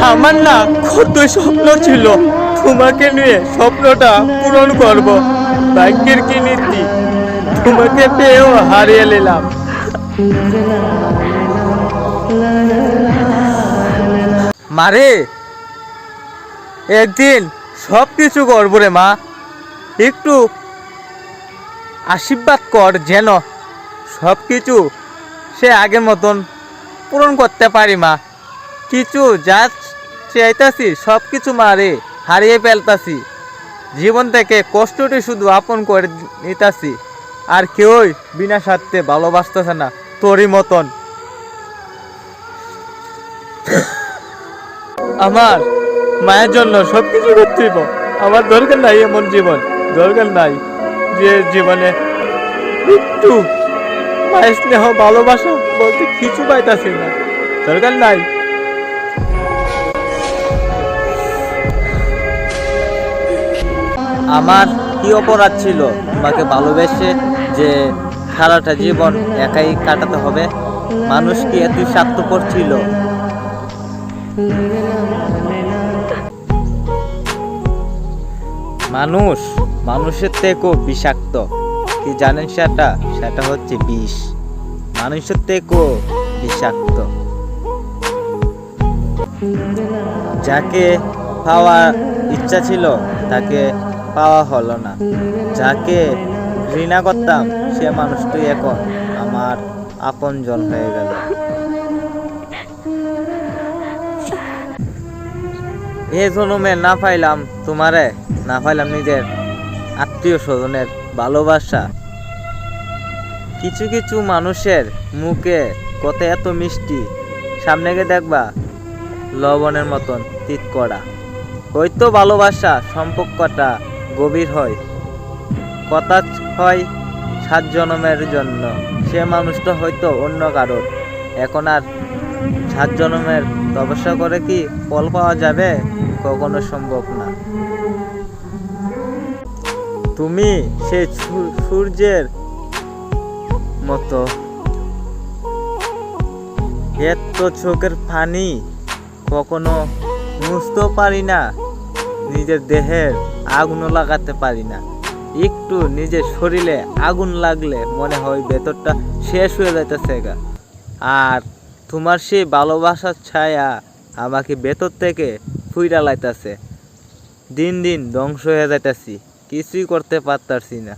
আমার না কত স্বপ্ন ছিল, তোমাকে নিয়ে স্বপ্নটা পূরণ করব। ভাগ্যের কি নীতি, তোমাকে পেয়েও হারিয়ে নিলাম। মারে, একদিন সব কিছু করবো রে মা, একটু আশীর্বাদ কর যেন সব কিছু সে আগের মতন পূরণ করতে পারি মা। কিছু যা চাইতাছি সব কিছু মারে হারিয়ে ফেলতাছি, জীবন থেকে কষ্টটি শুধু আপন করে নিতাছি, আর কেউই বিনা স্বার্থে ভালোবাসতেছে না তোরই মতন। আমার মায়ের জন্য সব কিছু করতে হইব। আমার দরকার নাই এমন জীবন, দরকার নাই যে জীবনে একটু মায়ের স্নেহ ভালোবাসা বলতে কিছু পাইতাছি না, দরকার নাই। আমার কি অপরাধ ছিল তোমাকে ভালোবেসে যে সারাটা জীবন একাই কাটাতে হবে? মানুষ কি এতই স্বার্থপর ছিল? মানুষ মানুষের থেকেও বিষাক্ত, কি জানেন সেটা? সেটা হচ্ছে বিষ, মানুষের থেকেও বিষাক্ত। যাকে পাওয়ার ইচ্ছা ছিল তাকে পাওয়া হলো না, যাকে ঘৃণা করতাম সে মানুষটি এখন আমার আপনজন হয়ে গেল। এই জন্মে না পাইলাম তোমারে, না পাইলাম নিজের আত্মীয় স্বজনের ভালোবাসা। কিছু কিছু মানুষের মুখে কথা এত মিষ্টি, সামনে গিয়ে দেখবা লবণের মতন তিত করা। হয়তো ভালোবাসা সম্পর্কটা গভীর হয়, কথা হয় 7 জন্মের জন্য, সে মানুষটা হয়তো অন্য কারোর। এখন আর 7 জন্মের তপস্যা করে কি ফল পাওয়া যাবে? কখনো সম্ভব না। তুমি সে সূর্যের মতো, এত চোখের পানি কখনো মুছতেও পারি না, নিজের দেহের আগুনও লাগাতে পারি না। একটু নিজের শরীরে আগুন লাগলে মনে হয় ভেতরটা শেষ হয়ে যাইতেছে গা। আর তোমার সেই ভালোবাসার ছায়া আমাকে ভেতর থেকে ফুইরা লাইতেছে, দিন দিন ধ্বংস হয়ে যাইতেছি, কিছুই করতে পারতাছি না।